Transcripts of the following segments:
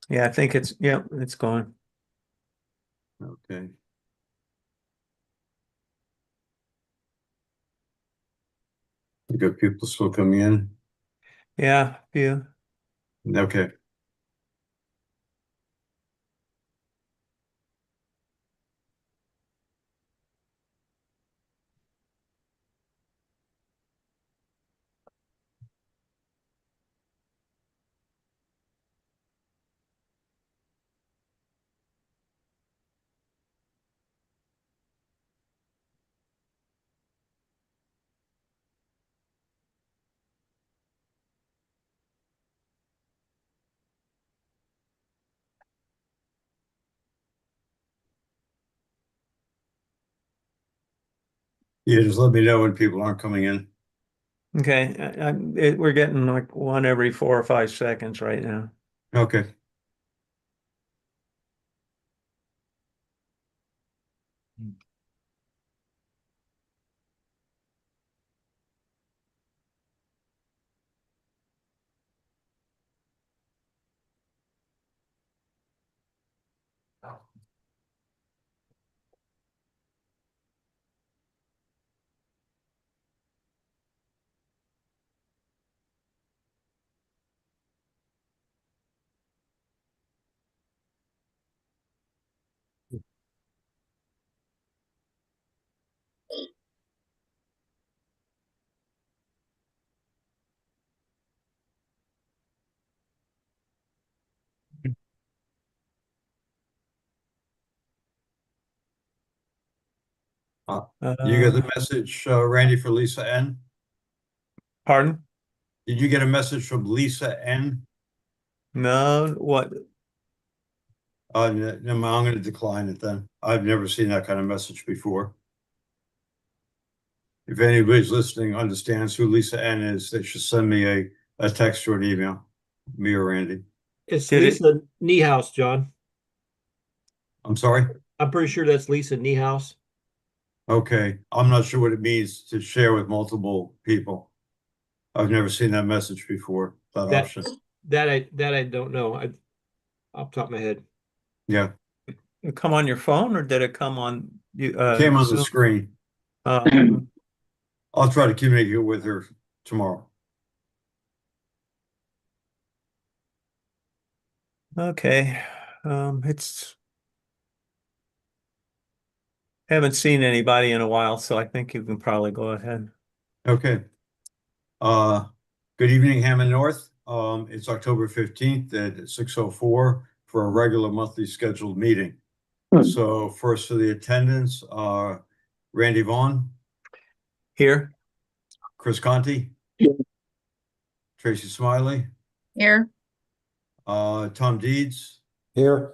Yeah, I think it's going. Okay. You got people still coming in? Yeah, yeah. Okay. Yeah, just let me know when people aren't coming in. Okay. We're getting like one every 4 or 5 seconds right now. Okay. Uh, you got the Uh, message, Randy, for Lisa N? pardon? Did you get a message from Lisa N? No, what? No, I'm going to decline it then. I've never seen that kind of message before. If anybody's listening understands who Lisa N is, they should send me a text or an email, me or Randy. It's Did it? Lisa Niehaus, John. I'm sorry. I'm pretty sure that's Lisa Niehaus. Okay. I'm not sure what it means to share with multiple people. I've never seen that message before, that That option. that I don't know. Off the top of my head. Yeah. It come on your phone or did it come on you It came on the Zoom? screen. Um, I'll try to communicate with her tomorrow. okay. It's haven't seen anybody in a while, so I think you can probably go ahead. Okay. Uh, good evening, Hammond North. It's October 15th at 6:04 for a regular monthly scheduled meeting. So first for the attendance, Randy Vaughn, Here? Chris Conti, Tracy Smiley, Here. Tom Deeds, Here.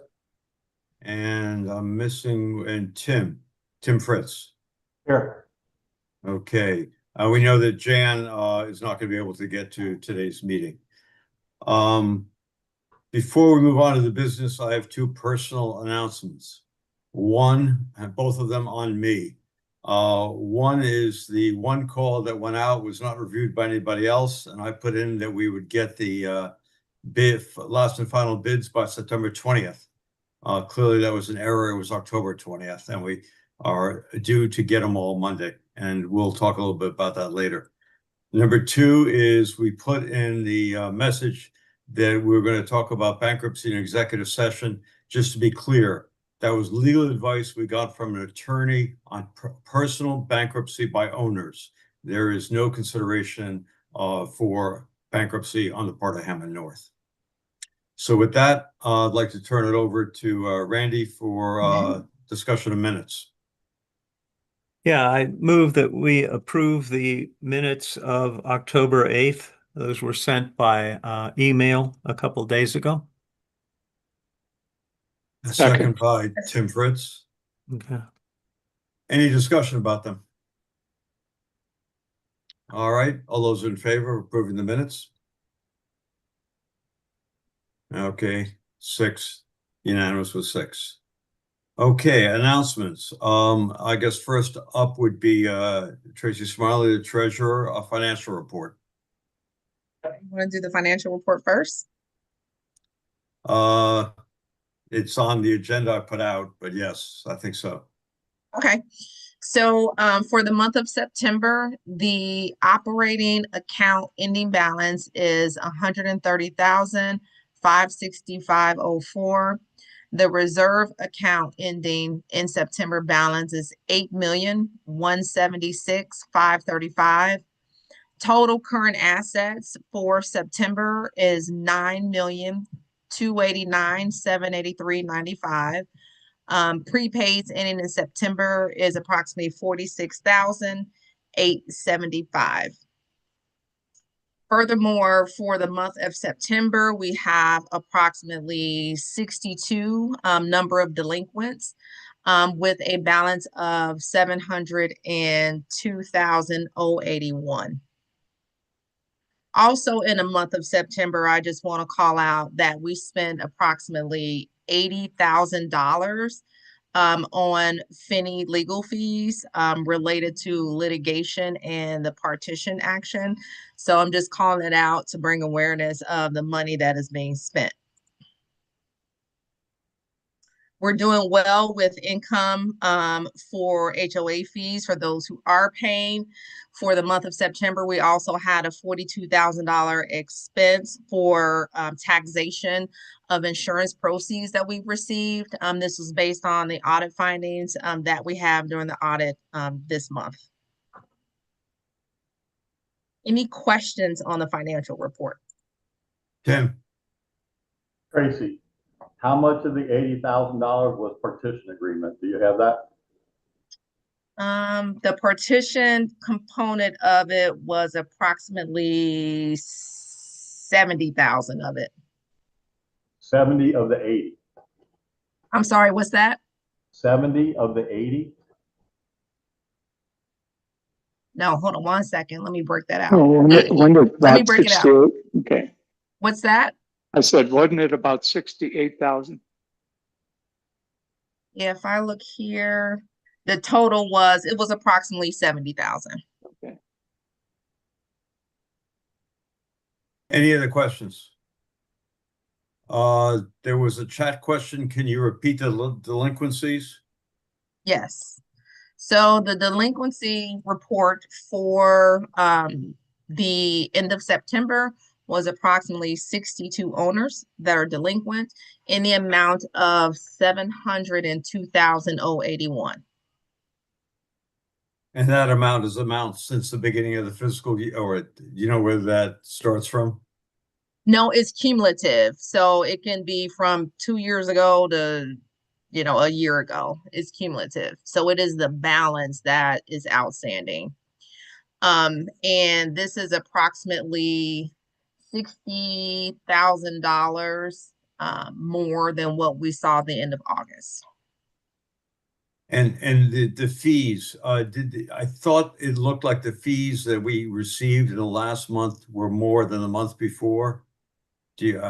and I'm missing, and Tim Fritz. Here. Okay. We know that Jan is not going to be able to get to today's meeting. Before we move on to the business, I have two personal announcements. One, and both of them on me. One is the one call that went out was not reviewed by anybody else, and I put in that we would get the last and final bids by September 20th. Clearly, that was an error. It was October 20th, and we are due to get them all Monday, and we'll talk a little bit about that later. Number two is we put in the message that we're going to talk about bankruptcy in executive session. Just to be clear, that was legal advice we got from an attorney on personal bankruptcy by owners. There is no consideration for bankruptcy on the part of Hammond North. So with that, I'd like to turn it over to Randy for discussion of minutes. Yeah, I move that we approve the minutes of October 8th. Those were sent by email a couple days ago. A second by Tim Fritz. Okay. Any discussion about them? All right, all those in favor of approving the minutes? Okay, 6, unanimous with 6. Okay, announcements. I guess first up would be Tracy Smiley, the treasurer, a financial report. You want to do the financial report first? It's on the agenda I put out, but yes, I think so. Okay. So for the month of September, the operating account ending balance is 130,565.04. The reserve account ending in September balance is 8,176,535. Total current assets for September is 9,289,783.95. Prepaids ending in September is approximately 46,875. Furthermore, for the month of September, we have approximately 62 number of delinquents with a balance of 702,081. Also in the month of September, I just want to call out that we spent approximately $80,000 on Finney legal fees related to litigation and the partition action. So I'm just calling it out to bring awareness of the money that is being spent. We're doing well with income for HOA fees for those who are paying. For the month of September, we also had a $42,000 expense for taxation of insurance proceeds that we received. This was based on the audit findings that we have during the audit this month. Any questions on the financial report? Tim, Tracy, how much of the $80,000 was partition agreement? Do you have that? The partition component of it was approximately 70,000 of it. 70 of the 80. I'm sorry, what's that? 70 of the 80? No, hold on one second. Let me break that out. Oh, wasn't it Let me about break it out. 68? Okay. What's that? I said, wasn't it about 68,000? Yeah, if I look here, the total was, it was approximately 70,000. Okay. any other questions? There was a chat question. Can you repeat the delinquencies? Yes. So the delinquency report for the end of September was approximately 62 owners that are delinquent in the amount of 702,081. And that amount is since the beginning of the fiscal year, or you know where that starts from? No, it's cumulative. So it can be from 2 years ago to, a year ago. It's cumulative. So it is the balance that is outstanding. And this is approximately $60,000 more than what we saw at the end of August. And the fees, I thought it looked like the fees that we received in the last month were more than the month before. Do you,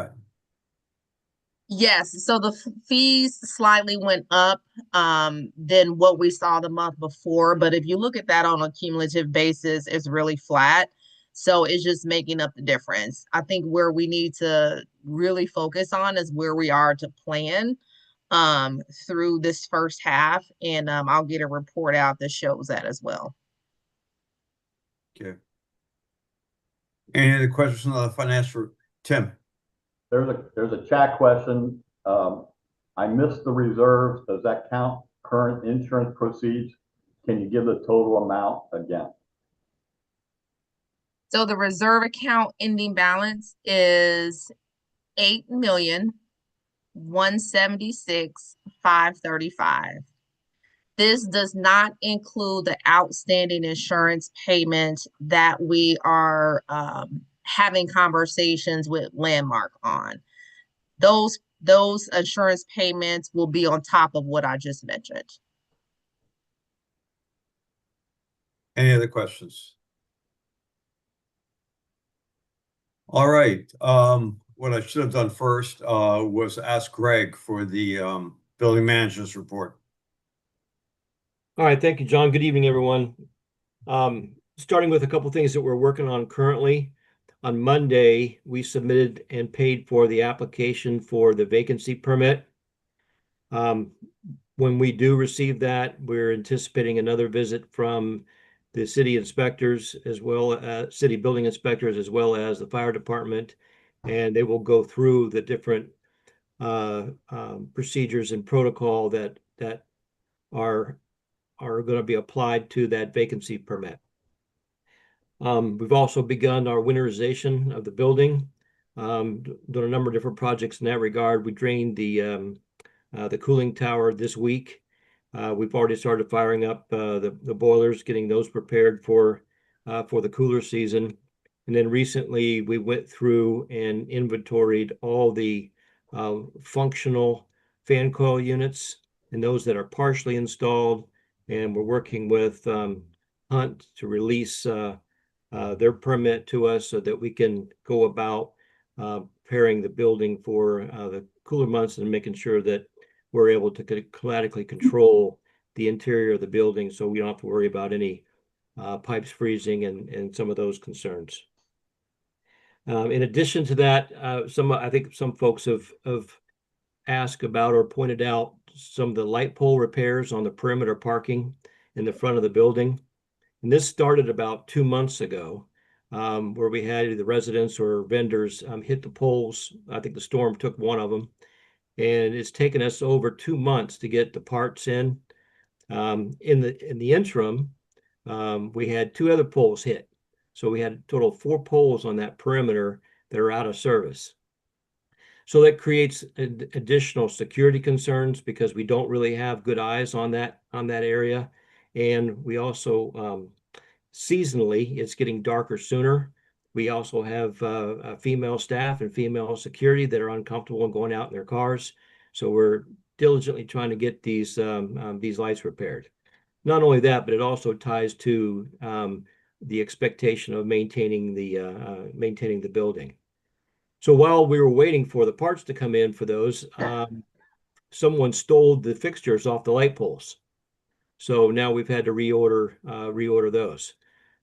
Yes, so the fees slightly went up than what we saw the month before, but if you look at that on a cumulative basis, it's really flat. So it's just making up the difference. I think where we need to really focus on is where we are to plan through this first half, and I'll get a report out that shows that as well. okay. Any other questions on the financial? Tim? There's a chat question. I missed the reserves. Does that count current insurance proceeds? Can you give the total amount again? So the reserve account ending balance is 8,176,535. This does not include the outstanding insurance payment that we are having conversations with Landmark on. Those insurance payments will be on top of what I just mentioned. Any other questions? All right. What I should have done first was ask Greg for the building manager's report. All right, thank you, John. Good evening, everyone. Starting with a couple things that we're working on currently. on Monday, we submitted and paid for the application for the vacancy permit. When we do receive that, we're anticipating another visit from the city inspectors as well as city building inspectors as well as the fire department, and they will go through the different procedures and protocol that are going to be applied to that vacancy permit. We've also begun our winterization of the building, done a number of different projects in that regard. We drained the cooling tower this week. We've already started firing up the boilers, getting those prepared for the cooler season. And then recently we went through and inventoried all the functional fan coil units and those that are partially installed. And we're working with Hunt to release their permit to us so that we can go about preparing the building for the cooler months and making sure that we're able to climatically control the interior of the building so we don't have to worry about any pipes freezing and some of those concerns. In addition to that, I think some folks have asked about or pointed out some of the light pole repairs on the perimeter parking in the front of the building. And this started about 2 months ago, where we had the residents or vendors hit the poles. I think the storm took one of them, and it's taken us over 2 months to get the parts in. In the interim, we had 2 other poles hit, so we had a total of 4 poles on that perimeter that are out of service. So that creates additional security concerns because we don't really have good eyes on that area. And we also, seasonally, it's getting darker sooner. We also have female staff and female security that are uncomfortable in going out in their cars. So we're diligently trying to get these lights repaired. Not only that, but it also ties to the expectation of maintaining the building. So while we were waiting for the parts to come in for those, someone stole the fixtures off the light poles. So now we've had to reorder those.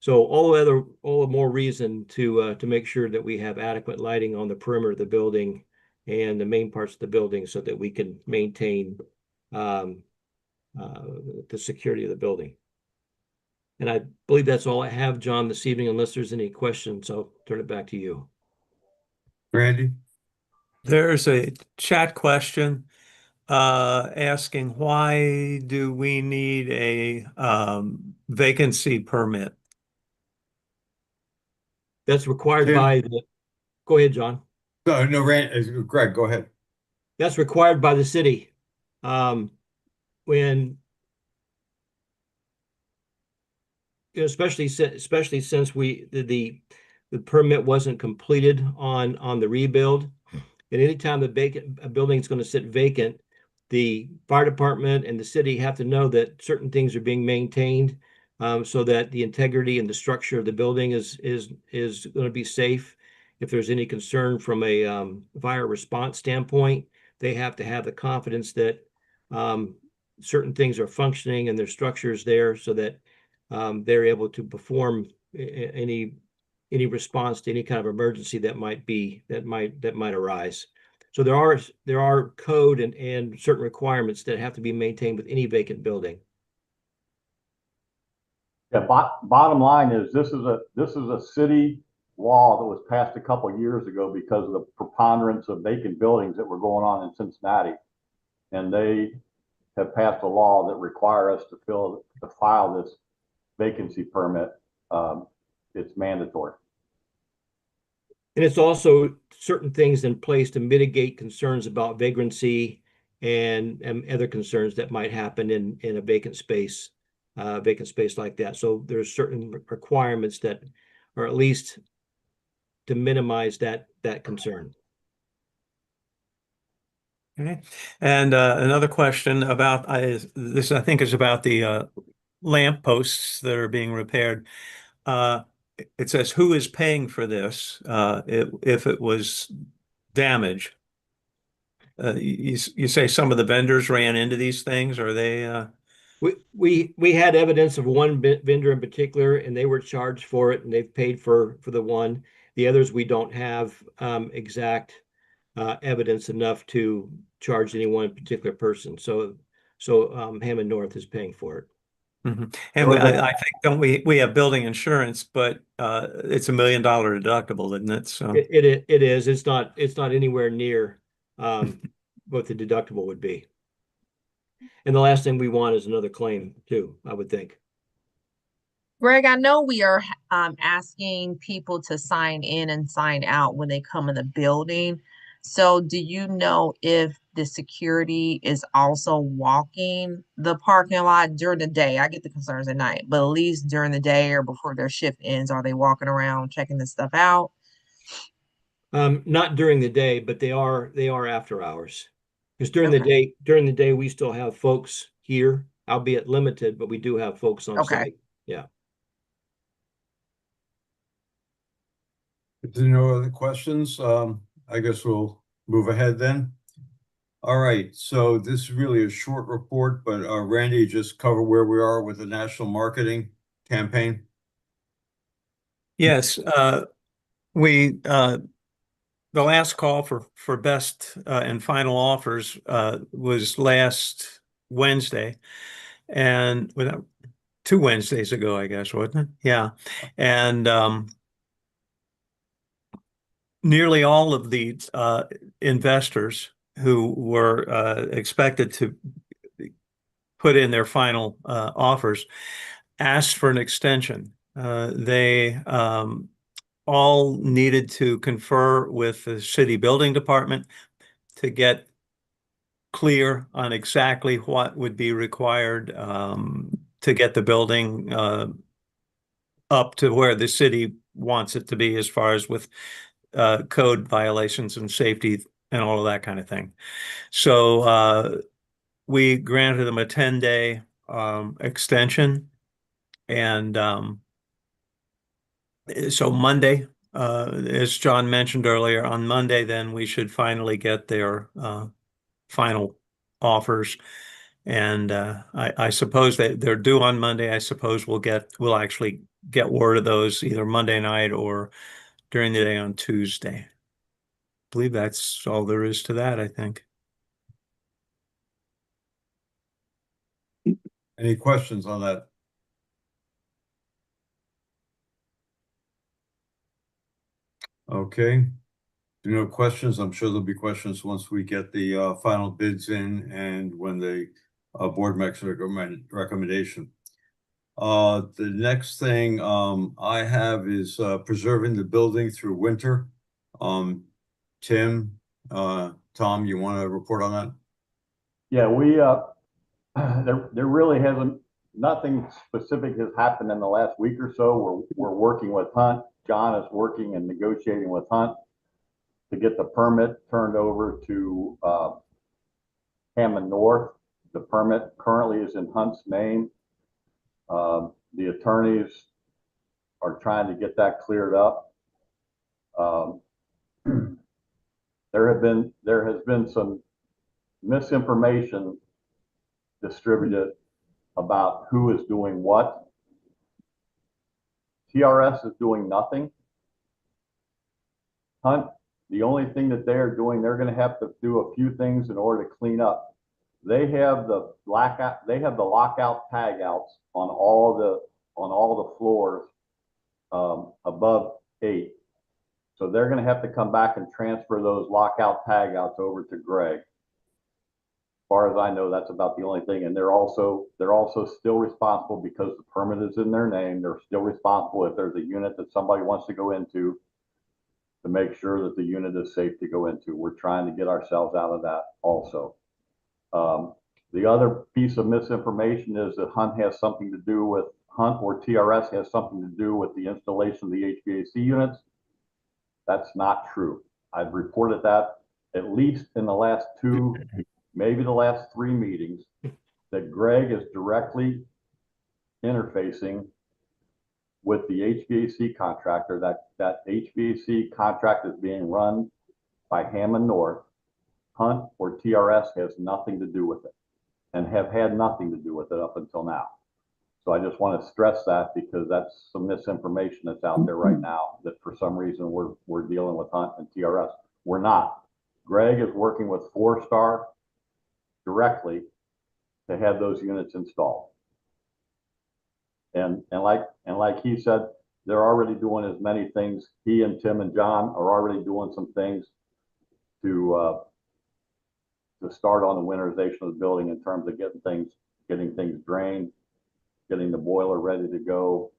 So all the more reason to make sure that we have adequate lighting on the perimeter of the building and the main parts of the building so that we can maintain the security of the building. And I believe that's all I have, John, this evening. Unless there's any questions, I'll turn it back to you. Randy? There's a chat question asking why do we need a vacancy permit? That's required Tim? by the, go ahead, John. No, Greg, go ahead. That's required by the city. When, especially since the permit wasn't completed on the rebuild. And anytime a building is going to sit vacant, the fire department and the city have to know that certain things are being maintained, so that the integrity and the structure of the building is going to be safe. If there's any concern from a fire response standpoint, they have to have the confidence that certain things are functioning and their structures there so that they're able to perform any response to any kind of emergency that might arise. So there are code and certain requirements that have to be maintained with any vacant building. Yeah, bottom line is this is a city law that was passed a couple of years ago because of the preponderance of vacant buildings that were going on in Cincinnati, and they have passed a law that require us to file this vacancy permit. It's mandatory. And it's also certain things in place to mitigate concerns about vagrancy and other concerns that might happen in a vacant space like that. So there's certain requirements that are at least to minimize that concern. Okay. And another question about this, I think, is about the lamp posts that are being repaired. It says, who is paying for this if it was damage? You say some of the vendors ran into these things. Are they? We had evidence of one vendor in particular, and they were charged for it, and they've paid for the one. The others, we don't have exact evidence enough to charge any one particular person. So Hammond North is paying for it. Mhm. And I think, don't we have building insurance, but it's $1 million deductible, isn't it? So It is. It's not anywhere near what the deductible would be. And the last thing we want is another claim too, I would think. Greg, I know we are asking people to sign in and sign out when they come in the building. So do you know if the security is also walking the parking lot during the day? I get the concerns at night, but at least during the day or before their shift ends, are they walking around checking this stuff out? Not during the day, but they are after hours. Because during Okay. the day we still have folks here, albeit limited, but we do have folks on Okay. site. Yeah. If there are no other questions, I guess we'll move ahead then. All right, so this is really a short report, but Randy, just cover where we are with the national marketing campaign. yes, we the last call for best and final offers was last Wednesday, and without 2 Wednesdays ago, I guess, wasn't it? Yeah, and nearly all of the investors who were expected to put in their final offers asked for an extension. They all needed to confer with the city building department to get clear on exactly what would be required to get the building up to where the city wants it to be as far as with code violations and safety and all of that kind of thing. So we granted them a 10-day extension. And so Monday, as John mentioned earlier, on Monday, then we should finally get their final offers. And I suppose that they're due on Monday. I suppose we'll actually get word of those either Monday night or during the day on Tuesday. I believe that's all there is to that, I think. Any questions on that? Okay. No questions. I'm sure there'll be questions once we get the final bids in and when the board makes a recommendation. The next thing I have is preserving the building through winter. Tim, Tom, you want to report on that? Yeah, there really hasn't, nothing specific has happened in the last week or so. We're working with Hunt. John is working and negotiating with Hunt to get the permit turned over to Hammond North. The permit currently is in Hunt's name. The attorneys are trying to get that cleared up. There has been some misinformation distributed about who is doing what. TRS is doing nothing. Hunt, the only thing that they're doing, they're going to have to do a few things in order to clean up. They have the lockout tagouts on all the floors above 8. So they're going to have to come back and transfer those lockout tagouts over to Greg. As far as I know, that's about the only thing. And they're also still responsible because the permit is in their name. They're still responsible if there's a unit that somebody wants to go into to make sure that the unit is safe to go into. We're trying to get ourselves out of that also. The other piece of misinformation is that Hunt or TRS has something to do with the installation of the HVAC units. That's not true. I've reported that at least in the last 2, maybe the last 3 meetings, that Greg is directly interfacing with the HVAC contractor. That HVAC contract is being run by Hammond North. Hunt or TRS has nothing to do with it and have had nothing to do with it up until now. So I just want to stress that because that's some misinformation that's out there right now, that for some reason we're dealing with Hunt and TRS. We're not. Greg is working with 4-Star directly to have those units installed. And like he said, they're already doing as many things. He and Tim and John are already doing some things to start on the winterization of the building in terms of getting things drained, getting the boiler ready to go,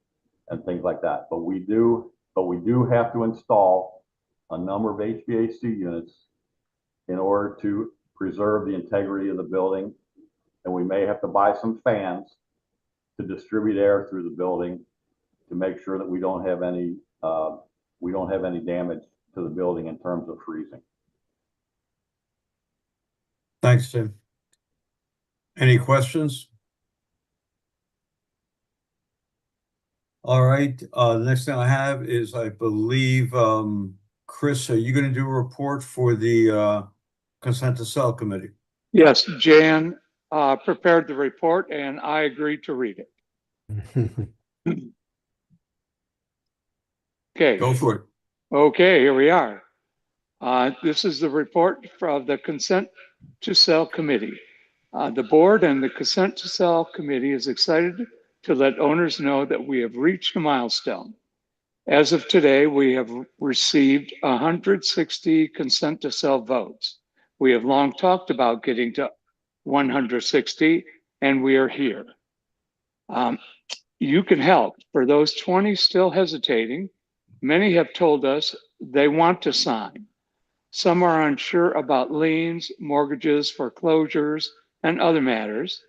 and things like that. But we do have to install a number of HVAC units in order to preserve the integrity of the building, and we may have to buy some fans to distribute air through the building to make sure that we don't have any damage to the building in terms of freezing. Thanks, Tim. Any questions? All right, the next thing I have is, I believe, Chris, are you going to do a report for the consent to sell committee? Yes, Jan prepared the report and I agreed to read it. Okay. Go for it. Okay, here we are. This is the report from the Consent to Sell Committee. The board and the Consent to Sell Committee is excited to let owners know that we have reached a milestone. As of today, we have received 160 consent to sell votes. We have long talked about getting to 160, and we are here. You can help. For those 20 still hesitating, many have told us they want to sign. Some are unsure about liens, mortgages, foreclosures, and other matters,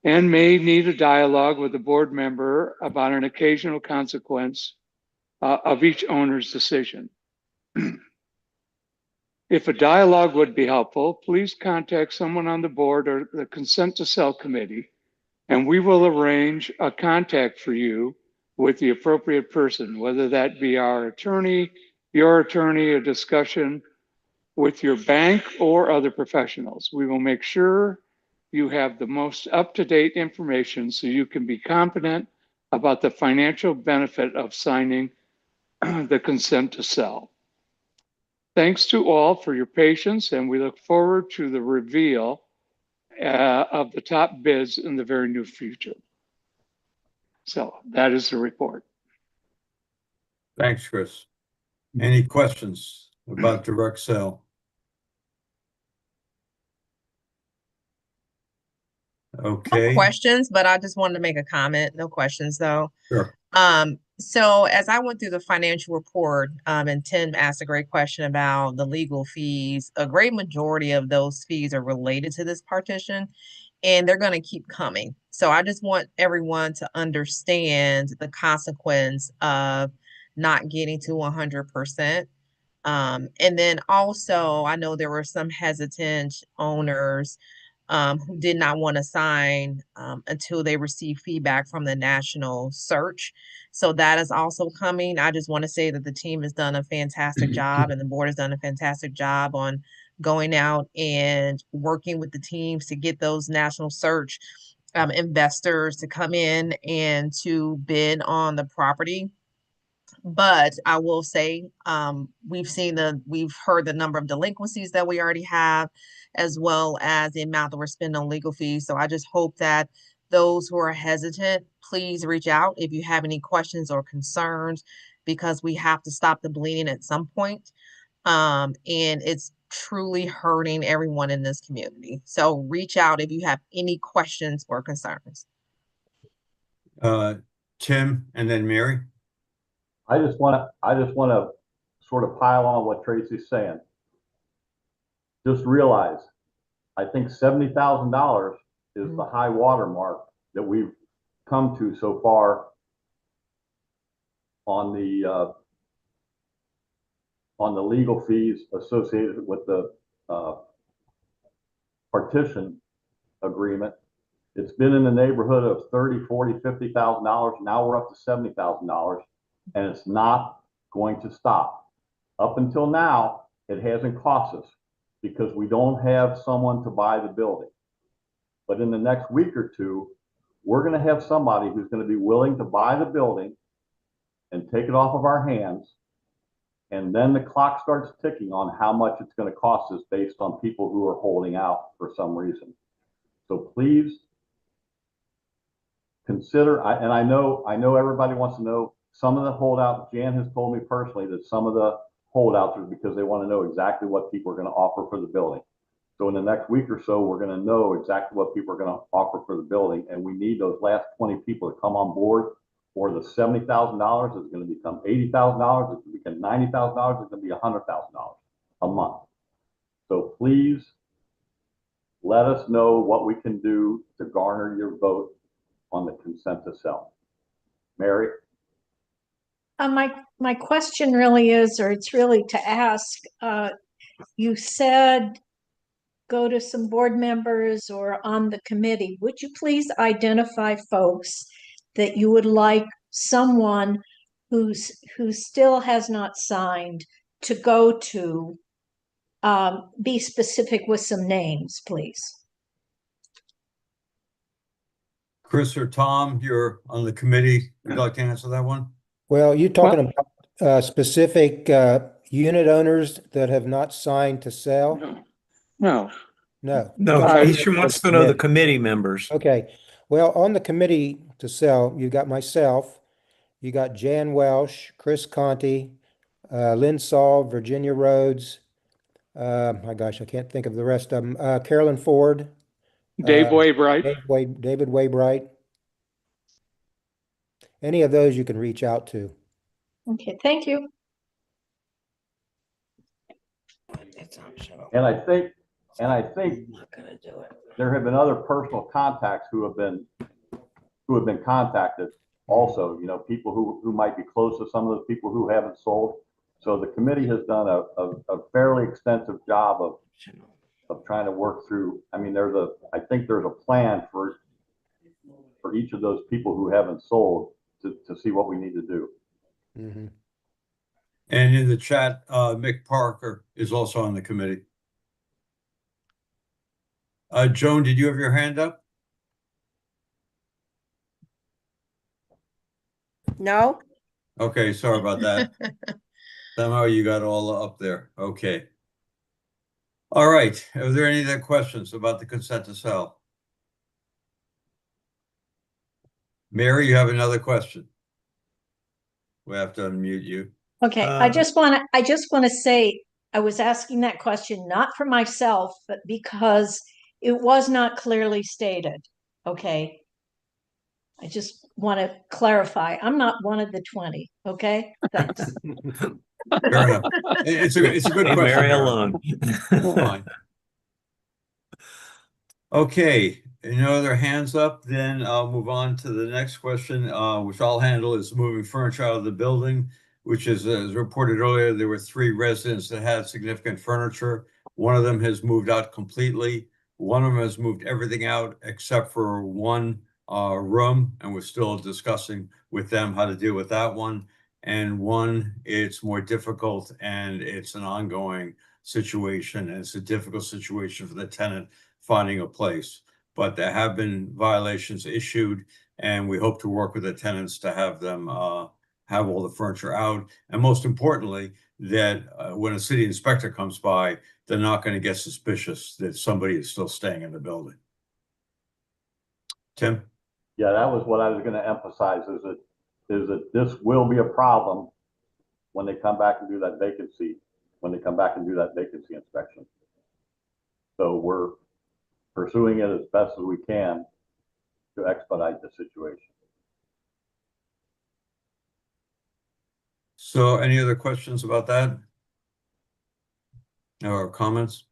and may need a dialogue with a board member about an occasional consequence of each owner's decision. If a dialogue would be helpful, please contact someone on the board or the Consent to Sell Committee, and we will arrange a contact for you with the appropriate person, whether that be our attorney, your attorney, a discussion with your bank or other professionals. We will make sure you have the most up-to-date information so you can be confident about the financial benefit of signing the consent to sell. Thanks to all for your patience, and we look forward to the reveal of the top bids in the very near future. So that is the report. Thanks, Chris. Any questions about direct sale? No Okay. questions, but I just wanted to make a comment. No questions though. Sure. So as I went through the financial report, and Tim asked a great question about the legal fees, a great majority of those fees are related to this partition, and they're going to keep coming. So I just want everyone to understand the consequence of not getting to 100%. And then also, I know there were some hesitant owners who did not want to sign until they received feedback from the national search. So that is also coming. I just want to say that the team has done a fantastic job and the board has done a fantastic job on going out and working with the teams to get those national search investors to come in and to bid on the property. But I will say, we've heard the number of delinquencies that we already have, as well as the amount that we're spending on legal fees. So I just hope that those who are hesitant, please reach out if you have any questions or concerns, because we have to stop the bleeding at some point. And it's truly hurting everyone in this community. So reach out if you have any questions or concerns. Tim and then Mary. I just want to sort of pile on what Tracy's saying. Just realize, I think $70,000 is the high water mark that we've come to so far on the legal fees associated with the partition agreement. It's been in the neighborhood of $30,000, $40,000, $50,000. Now we're up to $70,000, and it's not going to stop. Up until now, it hasn't cost us because we don't have someone to buy the building. But in the next week or two, we're going to have somebody who's going to be willing to buy the building and take it off of our hands. And then the clock starts ticking on how much it's going to cost us based on people who are holding out for some reason. So please consider, and I know everybody wants to know, some of the holdouts, Jan has told me personally that some of the holdouts are because they want to know exactly what people are going to offer for the building. So in the next week or so, we're going to know exactly what people are going to offer for the building. And we need those last 20 people to come on board, or the $70,000 is going to become $80,000, it's going to become $90,000, it's going to be $100,000 a month. So please let us know what we can do to garner your vote on the consent to sell. Mary? My question really is, or it's really to ask, you said go to some board members or on the committee. Would you please identify folks that you would like someone who still has not signed to go to? Be specific with some names, please. Chris or Tom, you're on the committee. Would you like to answer that one? Well, you're talking about specific unit owners that have not signed to sell? No. No. No, he wants to know the committee members. Okay. Well, on the committee to sell, you got myself, you got Jan Welsh, Chris Conti, Lynn Saul, Virginia Rhodes. My gosh, I can't think of the rest of them. Carolyn Ford, Dave Waybright. David Waybright. Any of those you can reach out to. Okay, thank you. And I think there have been other personal contacts who have been contacted also, you know, people who might be close to some of those people who haven't sold. So the committee has done a fairly extensive job of trying to work through. I mean, I think there's a plan for each of those people who haven't sold to see what we need to do. Mm-hmm. And in the chat, Mick Parker is also on the committee. Joan, did you have your hand up? No. Okay, sorry about that. Somehow you got all up there. Okay. All right. Are there any other questions about the consent to sell? Mary, you have another question. We have to unmute you. Okay, I just want to say, I was asking that question not for myself, but because it was not clearly stated. Okay. I just want to clarify. I'm not one of the 20. Okay. Thanks. Fair enough. It's a good Leave question. Mary Mary. alone. Fine. Okay, no other hands up, then I'll move on to the next question, which I'll handle, is moving furniture out of the building, which is, as reported earlier, there were 3 residents that had significant furniture. One of them has moved out completely. One of them has moved everything out except for one room, and we're still discussing with them how to deal with that one. And one, it's more difficult, and it's an ongoing situation, and it's a difficult situation for the tenant finding a place. But there have been violations issued, and we hope to work with the tenants to have them have all the furniture out. And most importantly, that when a city inspector comes by, they're not going to get suspicious that somebody is still staying in the building. Tim? Yeah, that was what I was going to emphasize, is that this will be a problem when they come back and do that vacancy inspection. So we're pursuing it as best as we can to expedite the situation. So any other questions about that? Or comments?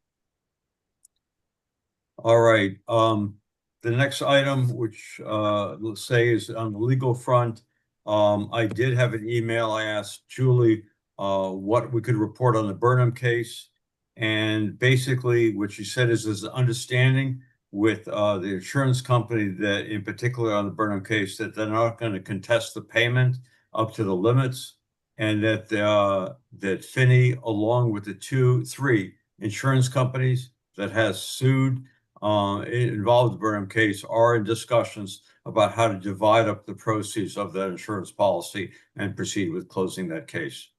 All right. The next item, which let's say is on the legal front, I did have an email. I asked Julie what we could report on the Burnham case. And basically what she said is there's an understanding with the insurance company that, in particular on the Burnham case, that they're not going to contest the payment up to the limits, and that that Finney, along with the 3 insurance companies that has sued, involved in the Burnham case are in discussions about how to divide up the proceeds of that insurance policy and proceed with closing that case.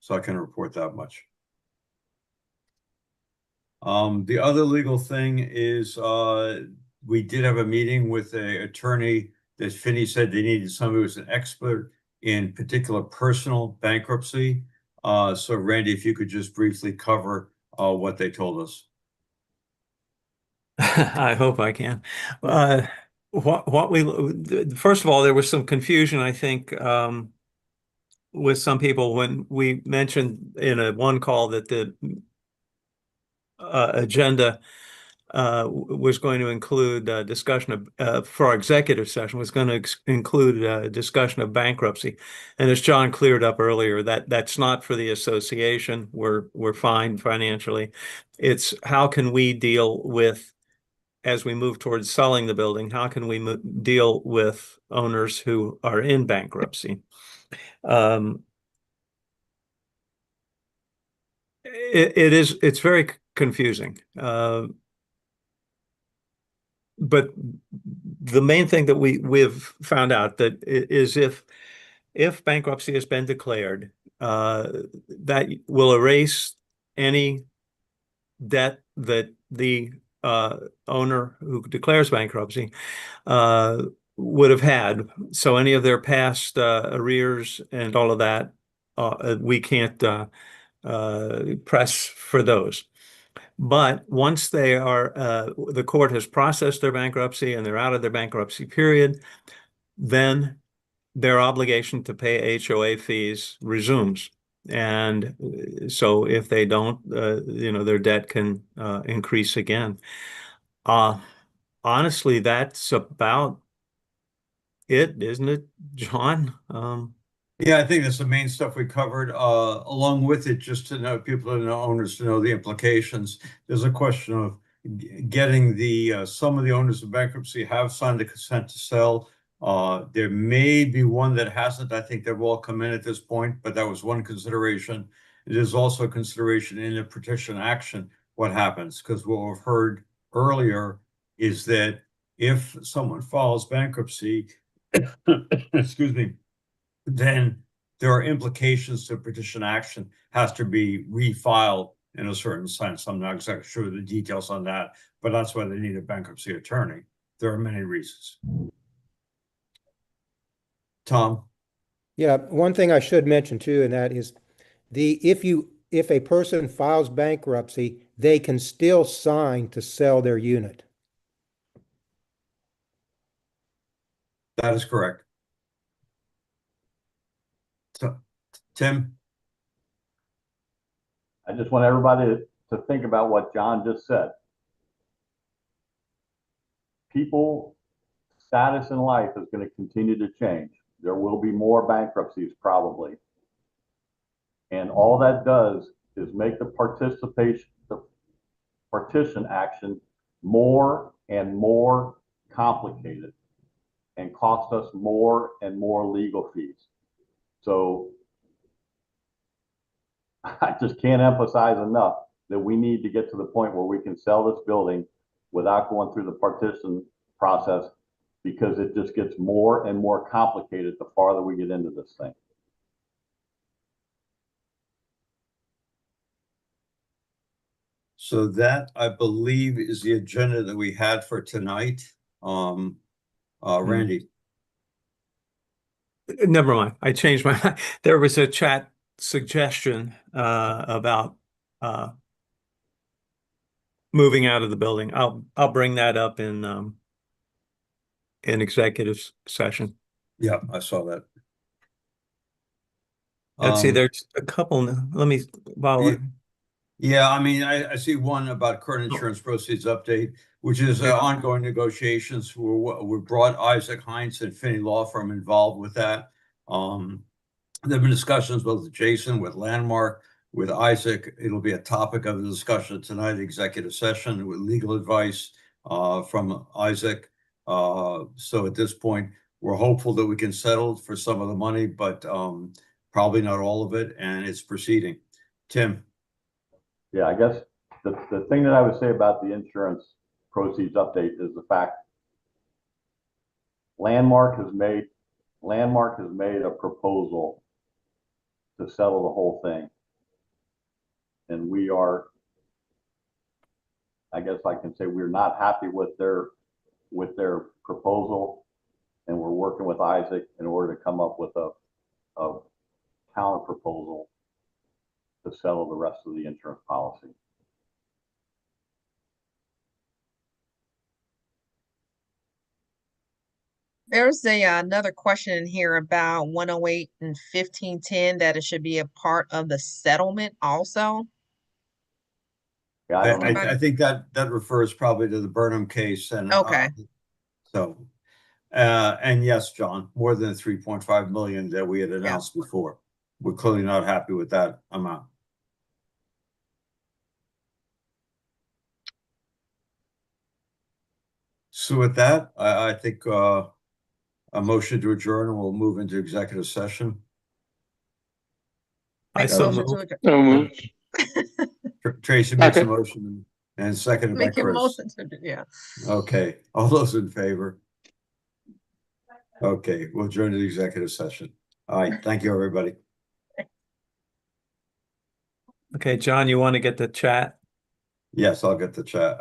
So I can report that much. The other legal thing is we did have a meeting with an attorney that Finney said they needed somebody who was an expert in particular personal bankruptcy. So Randy, if you could just briefly cover what they told us. I hope I can. First of all, there was some confusion, I think, with some people when we mentioned in one call that the agenda was going to include discussion of for our executive session was going to include discussion of bankruptcy, and as John cleared up earlier, that's not for the association. We're fine financially. It's how can we deal with, as we move towards selling the building, how can we deal with owners who are in bankruptcy? It's very confusing. But the main thing that we've found out that is if bankruptcy has been declared, that will erase any debt that the owner who declares bankruptcy would have had. So any of their past arrears and all of that, we can't press for those. But once they are, the court has processed their bankruptcy and they're out of their bankruptcy period, then their obligation to pay HOA fees resumes. And so if they don't, their debt can increase again. Honestly, that's about it, isn't it, John? Yeah, I think that's the main stuff we covered. Along with it, just to know people to know owners to know the implications. There's a question of getting some of the owners of bankruptcy have signed the consent to sell. There may be one that hasn't. I think they've all come in at this point, but that was one consideration. It is also a consideration in a petition action what happens, because what we've heard earlier is that if someone files bankruptcy, excuse me, then there are implications to petition action has to be refiled in a certain sense. I'm not exactly sure the details on that, but that's why they need a bankruptcy attorney. There are many reasons. Tom? Yeah, one thing I should mention too, and that is if a person files bankruptcy, they can still sign to sell their unit. That is correct. Tim? I just want everybody to think about what John just said. People's status in life is going to continue to change. There will be more bankruptcies probably. And all that does is make the partition action more and more complicated and cost us more and more legal fees. So I just can't emphasize enough that we need to get to the point where we can sell this building without going through the partition process, because it just gets more and more complicated the farther we get into this thing. So that, I believe, is the agenda that we had for tonight. Randy? Never mind. I changed my mind. There was a chat suggestion about moving out of the building. I'll bring that up in executive session. Yeah, I saw that. Let's see, there's a couple. Let me, while Yeah, I mean, I see one about current insurance proceeds update, which is ongoing negotiations. We brought Isaac Heinz and Finney Law Firm involved with that. There have been discussions both with Jason, with Landmark, with Isaac. It'll be a topic of the discussion tonight, executive session, with legal advice from Isaac. So at this point, we're hopeful that we can settle for some of the money, but probably not all of it, and it's proceeding. Tim? Yeah, I guess the thing that I would say about the insurance proceeds update is the fact Landmark has made a proposal to settle the whole thing. And we are, I guess I can say, we're not happy with their proposal, and we're working with Isaac in order to come up with a counter proposal to settle the rest of the insurance policy. There's another question in here about 108 and 1510 that it should be a part of the settlement also. Yeah, I don't know. Anybody? I think that refers probably to the Burnham case and. Okay. So, and yes, John, more than the 3.5 million that we had announced before. We're clearly not happy with that amount. So with that, I think a motion to adjourn, and we'll move into executive session. Make a so motion to moved. adjourn. So moved. Tracy makes a Second. motion and seconded by Make a Chris. motion to, yeah. Okay, all those in favor? Okay, we'll adjourn to the executive session. All right, thank you, everybody. Okay, John, you want to get the chat? Yes, I'll get the chat.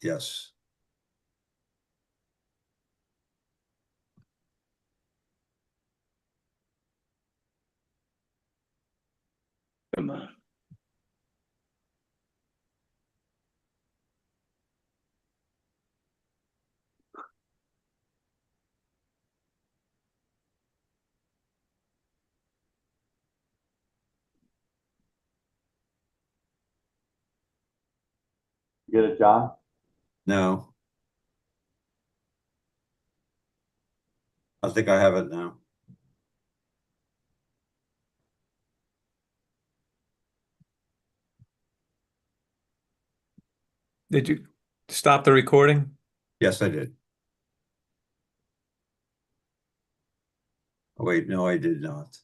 Yes. Come on. You get it, John? No. I think I have it now. Did you stop the recording? Yes, I did. Oh, wait, no, I did not.